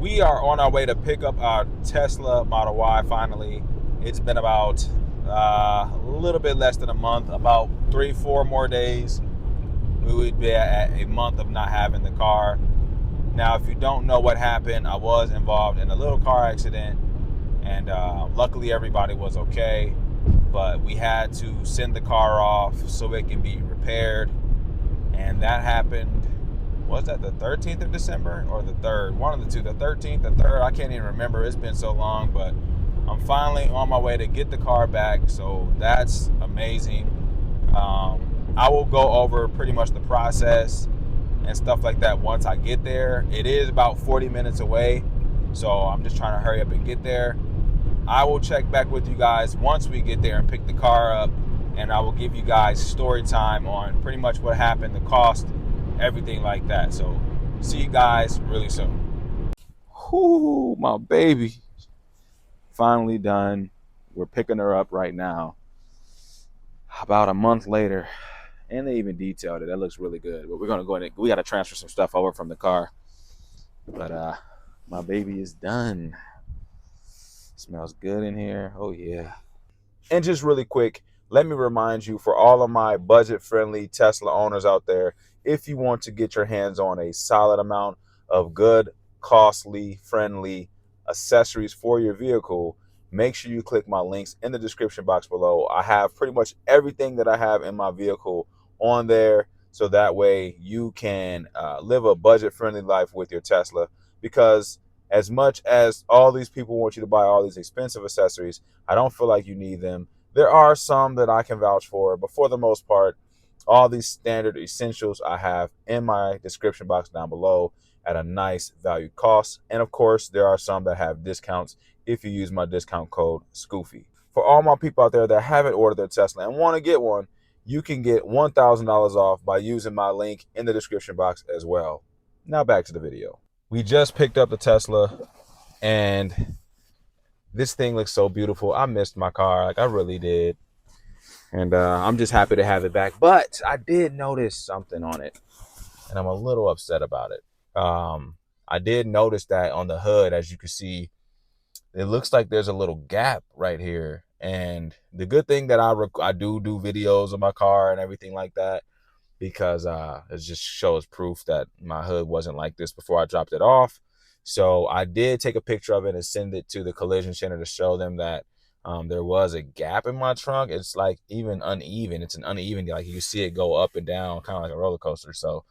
we are on our way to pick up our Tesla Model Y finally. It's been about a little bit less than a month, about 3-4 more days. We would be at a month of not having the car. Now, if you don't know what happened, I was involved in a little car accident, and luckily everybody was okay. But we had to send the car off so it can be repaired, and that happened. Was that the 13th of December or the 3rd? One of the two, the 13th, the 3rd. I can't even remember. It's been so long, but I'm finally on my way to get the car back. So that's amazing. I will go over pretty much the process and stuff like that once I get there. It is about 40 minutes away, so I'm just trying to hurry up and get there. I will check back with you guys once we get there and pick the car up, and I will give you guys story time on pretty much what happened, the cost, everything like that. So see you guys really soon. Whoo, my baby. Finally done. We're picking her up right now. About a month later. And they even detailed it. That looks really good. But we're gonna go in and we gotta transfer some stuff over from the car. But my baby is done. Smells good in here. Oh yeah. And just really quick, let me remind you, for all of my budget-friendly Tesla owners out there, if you want to get your hands on a solid amount of good, costly, friendly accessories for your vehicle, make sure you click my links in the description box below. I have pretty much everything that I have in my vehicle on there, so that way you can live a budget-friendly life with your Tesla. Because as much as all these people want you to buy all these expensive accessories, I don't feel like you need them. There are some that I can vouch for, but for the most part, all these standard essentials I have in my description box down below at a nice value cost. And of course, there are some that have discounts if you use my discount code SCOOFY. For all my people out there that haven't ordered their Tesla and want to get one, you can get $1,000 off by using my link in the description box as well. Now back to the video. We just picked up the Tesla, and this thing looks so beautiful. I missed my car, like I really did. And I'm just happy to have it back. But I did notice something on it, and I'm a little upset about it. I did notice that on the hood, as you can see, it looks like there's a little gap right here. And the good thing that I do videos of my car and everything like that, because it just shows proof that my hood wasn't like this before I dropped it off. So I did take a picture of it and send it to the collision center to show them that there was a gap in my trunk. It's like even uneven. It's an uneven, like you see it go up and down, kind of like a roller coaster. So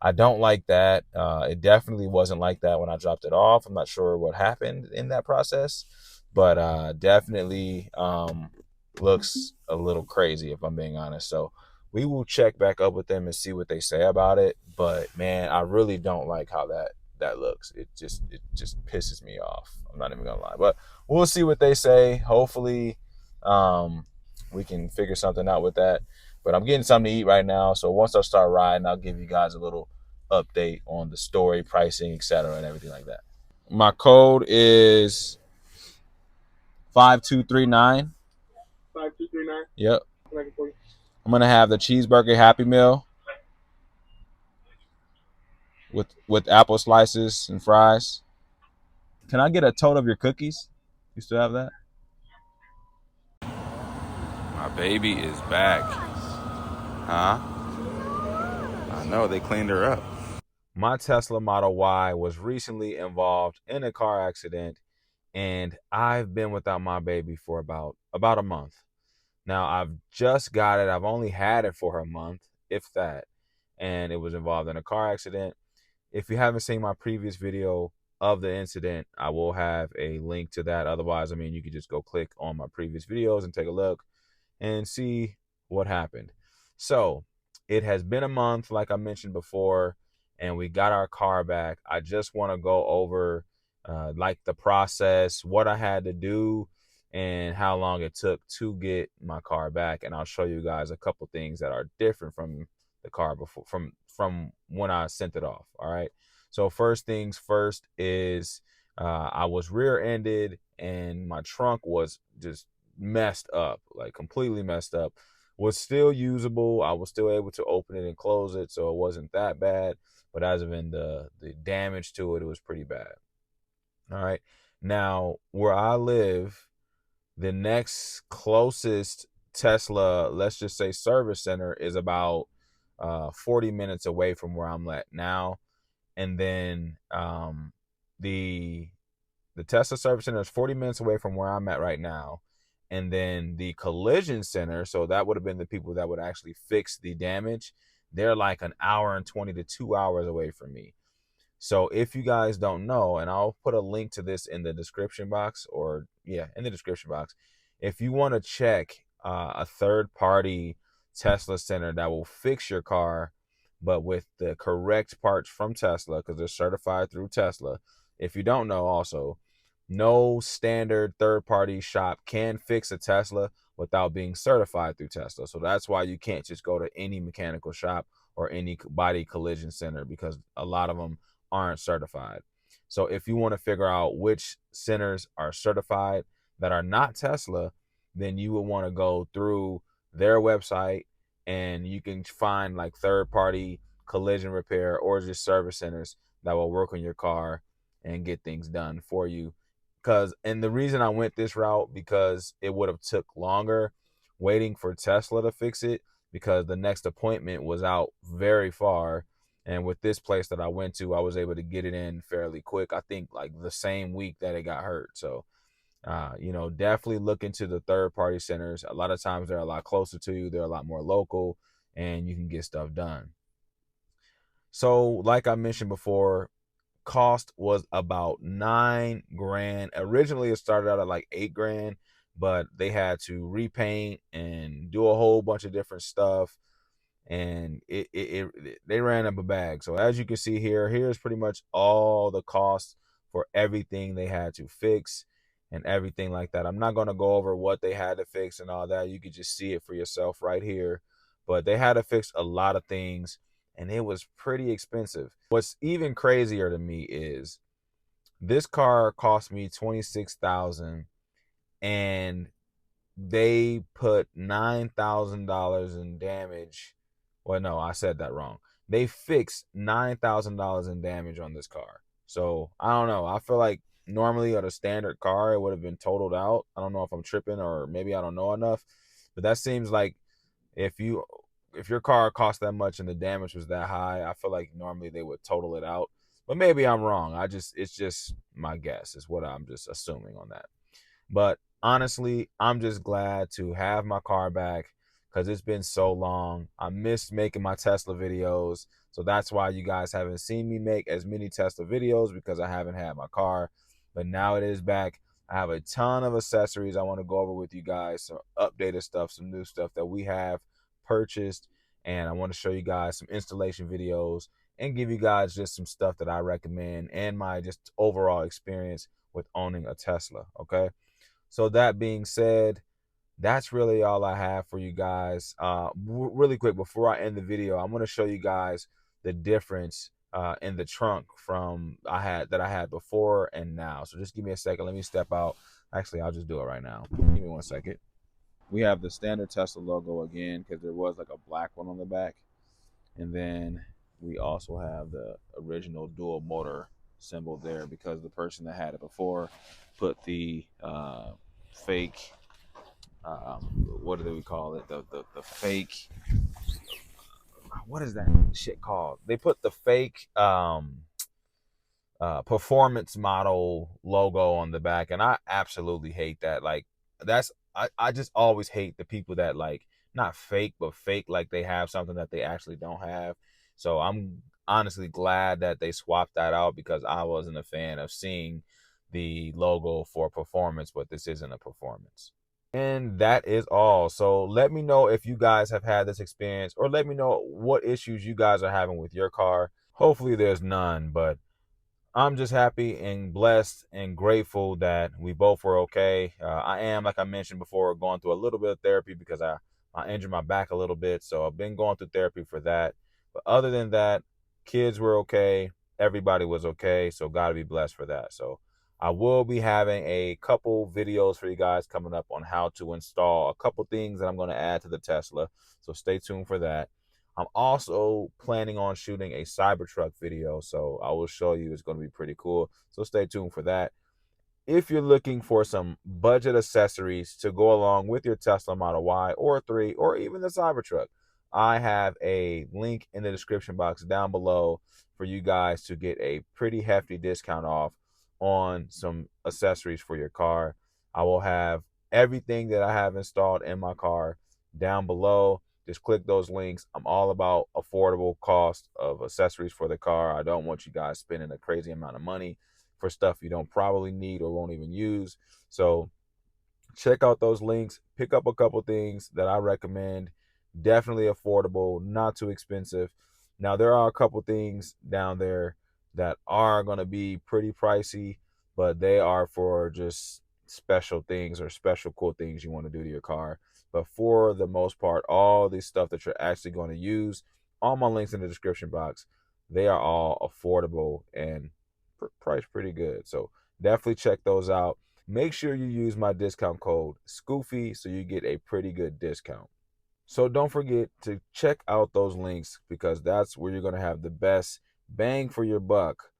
I don't like that. It definitely wasn't like that when I dropped it off. I'm not sure what happened in that process, but definitely looks a little crazy, if I'm being honest. So we will check back up with them and see what they say about it. But man, I really don't like how that looks. It just pisses me off. I'm not even gonna lie. But we'll see what they say. Hopefully we can figure something out with that. But I'm getting something to eat right now. So once I start riding, I'll give you guys a little update on the story, pricing, etc., and everything like that. My code is 5239. 5239. Yep. I'm gonna have the cheeseburger Happy Meal with apple slices and fries. Can I get a tote of your cookies? You still have that? My baby is back. Huh? I know, they cleaned her up. My Tesla Model Y was recently involved in a car accident, and I've been without my baby for about a month. Now, I've just got it. I've only had it for a month, if that, and it was involved in a car accident. If you haven't seen my previous video of the incident, I will have a link to that. Otherwise, I mean, you can just go click on my previous videos and take a look and see what happened. So it has been a month, like I mentioned before, and we got our car back. I just want to go over like the process, what I had to do, and how long it took to get my car back. And I'll show you guys a couple things that are different from the car before, from when I sent it off. All right. So first things first is I was rear-ended, and my trunk was just messed up, like completely messed up. Was still usable. I was still able to open it and close it, so it wasn't that bad. But as of in the damage to it, it was pretty bad. All right. Now, where I live, the next closest Tesla, let's just say service center, is about 40 minutes away from where I'm at now. And then the Tesla service center is 40 minutes away from where I'm at right now. And then the collision center, so that would have been the people that would actually fix the damage, they're like an hour and 20 to 2 hours away from me. So if you guys don't know, and I'll put a link to this in the description box, or yeah, in the description box, if you want to check a third party Tesla center that will fix your car, but with the correct parts from Tesla, because they're certified through Tesla. If you don't know, also, no standard third party shop can fix a Tesla without being certified through Tesla. So that's why you can't just go to any mechanical shop or any body collision center, because a lot of them aren't certified. So if you want to figure out which centers are certified that are not Tesla, then you would want to go through their website, and you can find like third party collision repair or just service centers that will work on your car and get things done for you. And the reason I went this route, because it would have took longer waiting for Tesla to fix it, because the next appointment was out very far. And with this place that I went to, I was able to get it in fairly quick. I think like the same week that it got hurt. So, definitely look into the third party centers. A lot of times they're a lot closer to you. They're a lot more local, and you can get stuff done. So like I mentioned before, cost was about $9,000. Originally it started out at like $8,000, but they had to repaint and do a whole bunch of different stuff, and they ran up a bag. So as you can see here, here's pretty much all the costs for everything they had to fix and everything like that. I'm not going to go over what they had to fix and all that. You could just see it for yourself right here. But they had to fix a lot of things, and it was pretty expensive. What's even crazier to me is this car cost me $26,000, and they put $9,000 in damage. Well, no, I said that wrong. They fixed $9,000 in damage on this car. So I don't know. I feel like normally on a standard car, it would have been totaled out. I don't know if I'm tripping, or maybe I don't know enough, but that seems like if your car cost that much and the damage was that high, I feel like normally they would total it out. But maybe I'm wrong. It's just my guess. Is what I'm just assuming on that. But honestly, I'm just glad to have my car back, because it's been so long. I missed making my Tesla videos. So that's why you guys haven't seen me make as many Tesla videos, because I haven't had my car. But now it is back. I have a ton of accessories I want to go over with you guys, some updated stuff, some new stuff that we have purchased. And I want to show you guys some installation videos and give you guys just some stuff that I recommend and my just overall experience with owning a Tesla. Okay. So that being said, that's really all I have for you guys. Really quick, before I end the video, I'm going to show you guys the difference in the trunk from I had before and now. So just give me a second. Let me step out. Actually, I'll just do it right now. Give me 1 second. We have the standard Tesla logo again, because there was like a black one on the back. And then we also have the original dual motor symbol there, because the person that had it before put the fake, what do we call it? The fake, what is that shit called? They put the fake performance model logo on the back, and I absolutely hate that. Like, I just always hate the people that like not fake but fake like they have something that they actually don't have. So I'm honestly glad that they swapped that out, because I wasn't a fan of seeing the logo for performance, but this isn't a performance. And that is all. So let me know if you guys have had this experience, or let me know what issues you guys are having with your car. Hopefully there's none, but I'm just happy and blessed and grateful that we both were okay. I am, like I mentioned before, going through a little bit of therapy, because I injured my back a little bit. So I've been going through therapy for that. But other than that, kids were okay. Everybody was okay. So got to be blessed for that. So I will be having a couple videos for you guys coming up on how to install a couple things that I'm going to add to the Tesla. So stay tuned for that. I'm also planning on shooting a CyberTruck video, so I will show you. It's going to be pretty cool. So stay tuned for that. if you're looking for some budget accessories to go along with your Tesla Model Y or 3 or even the Cybertruck, I have a link in the description box down below for you guys to get a pretty hefty discount off on some accessories for your car. I will have everything that I have installed in my car down below. Just click those links. I'm all about affordable cost of accessories for the car. I don't want you guys spending a crazy amount of money for stuff you don't probably need or won't even use. So check out those links, pick up a couple things that I recommend. Definitely affordable, not too expensive. Now, there are a couple things down there that are going to be pretty pricey, but they are for just special things or special cool things you want to do to your car. But for the most part, all this stuff that you're actually going to use, all my links in the description box, they are all affordable and priced pretty good. So definitely check those out. Make sure you use my discount code SCOOFY so you get a pretty good discount. So don't forget to check out those links because that's where you're going to have the best bang for your buck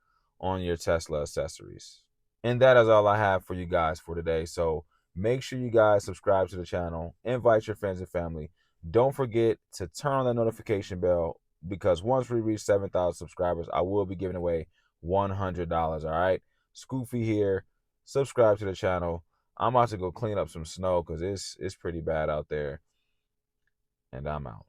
on your Tesla accessories. And that is all I have for you guys for today. So make sure you guys subscribe to the channel, invite your friends and family. Don't forget to turn on the notification bell because once we reach 7,000 subscribers, I will be giving away $100. All right. Scoofy here. Subscribe to the channel. I'm about to go clean up some snow because it's pretty bad out there. And I'm out.